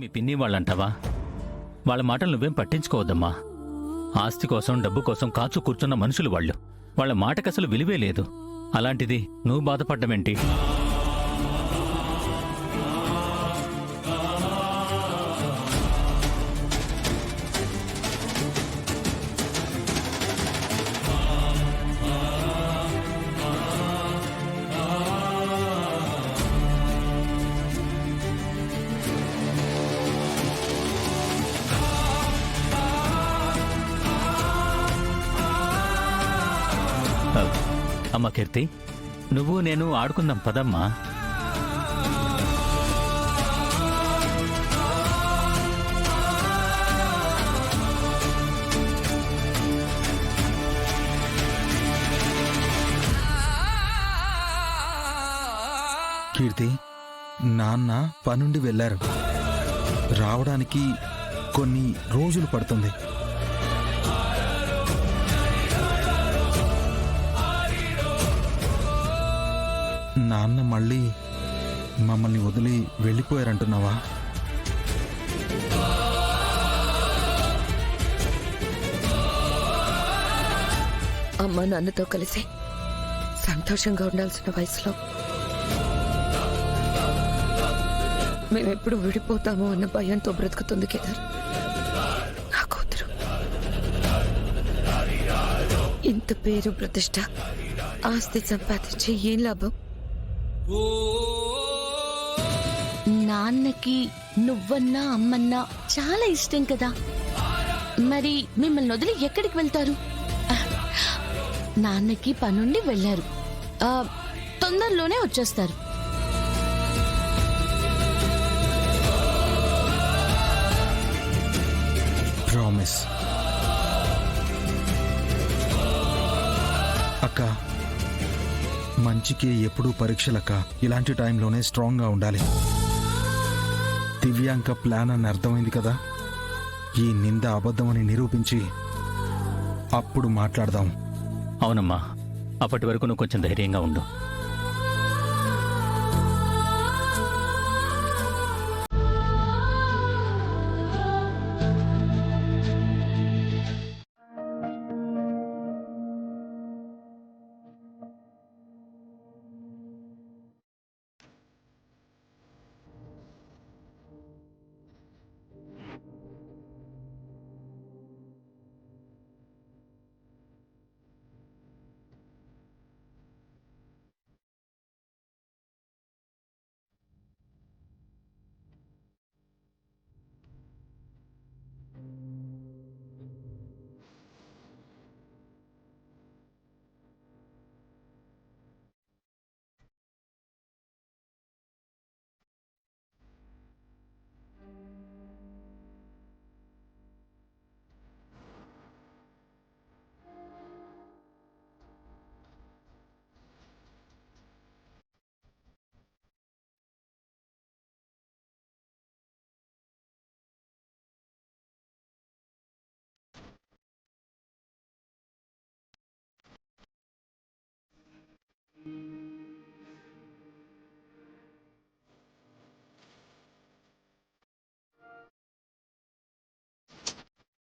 మీ పిన్ని వాళ్ళంటావా? వాళ్ళ మాటలు నువ్వేం పట్టించుకోవద్దమ్మా. ఆస్తి కోసం డబ్బు కోసం కాచు కూర్చున్న మనుషులు వాళ్ళు. వాళ్ళ మాటకసలు విలువే లేదు. అలాంటిది నువ్వు బాధపడ్డమేంటి? అమ్మ కీర్తి, నువ్వు నేను ఆడుకుందాం పదమ్మా. కీర్తి, నాన్న పనుండి వెళ్ళారు. రావడానికి కొన్ని రోజులు పడుతుంది. నాన్న మళ్ళీ మమ్మల్ని వదిలి వెళ్ళిపోయారంటున్నావా? అమ్మ నాన్నతో కలిసి సంతోషంగా ఉండాల్సిన వయసులో మేమెప్పుడు విడిపోతామో అన్న భయంతో బ్రతుకుతుంది కేదార్. నా కూతురు ఇంత పేరు ప్రతిష్ట ఆస్తి సంపాదించి ఏం లాభం? నాన్నకి నువ్వన్నా అమ్మన్నా చాలా ఇష్టం కదా, మరి మిమ్మల్ని వదిలి ఎక్కడికి వెళ్తారు? నాన్నకి పనుండి వెళ్ళారు, తొందరలోనే వచ్చేస్తారు. ప్రామిస్ అక్క. మంచికి ఎప్పుడూ పరీక్షలక్క. ఇలాంటి టైంలోనే స్ట్రాంగ్గా ఉండాలి. దివ్యాంక ప్లాన్ అని అర్థమైంది కదా. ఈ నింద అబద్ధమని నిరూపించి అప్పుడు మాట్లాడదాం. అవునమ్మా, అప్పటి వరకు నువ్వు కొంచెం ధైర్యంగా ఉండు.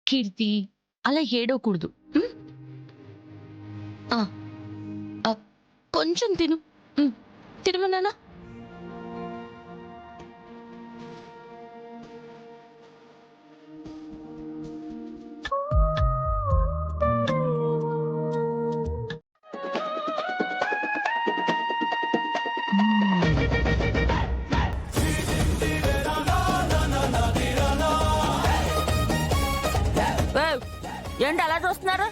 కీర్తి, అలా ఏడవకూడదు. కొంచెం తిను. తినమన్నానా? ఏంటి అలా చూస్తున్నారు?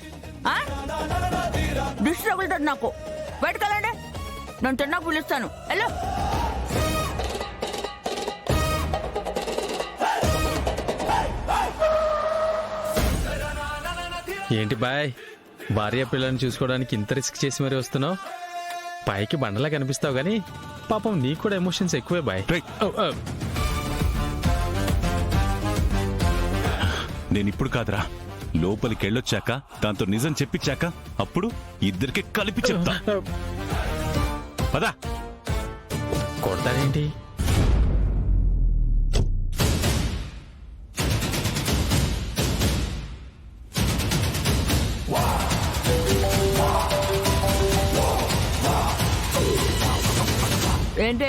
దిష్టి తగులుతుంది నాకు. బయటకెళ్ళండి, నేను తిన్నాక పిలుస్తాను. హలో, ఏంటి బాయ్, భార్య పిల్లల్ని చూసుకోవడానికి ఇంత రిస్క్ చేసి మరీ వస్తున్నావు? పైకి బండలా కనిపిస్తావు కానీ పాపం నీకు కూడా ఎమోషన్స్ ఎక్కువే బాయ్. నేనిప్పుడు కాదురా, లోపలికెళ్ళొచ్చాక దాంతో నిజం చెప్పించాక అప్పుడు ఇద్దరికి కలిపి చెప్తా. పదా. కొడతాడేంటి? ఏంటి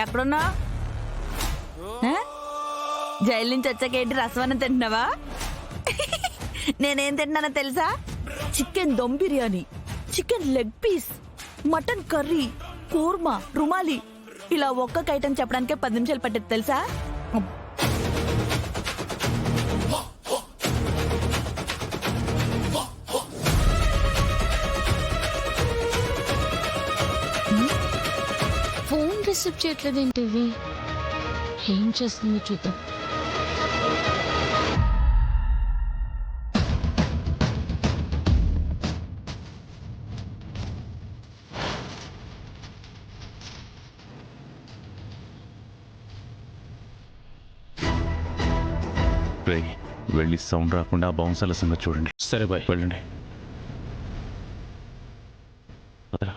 ఎక్కడున్నా జైలు నుంచి వచ్చాక ఏంటి రసవన్నం తింటున్నావా? నేనేం తింటున్నానో తెలుసా? Chicken dum biryani, chicken leg piece, mutton curry, korma, rumali. ఇలా ఒక్కొక్క ఐటెం చెప్పడానికే 10 నిమిషాలు పట్టేది తెలుసా? ఫోన్ రిసీవ్ చేయట్లేదు ఏంటివి? ఏం చేస్తుందో చూద్దాం. రేయ్, వెళ్ళి సౌండ్ రాకుండా బౌన్సర్ల సంగతి చూడండి. సరే బాయ్. వెళ్ళండి. వదరా.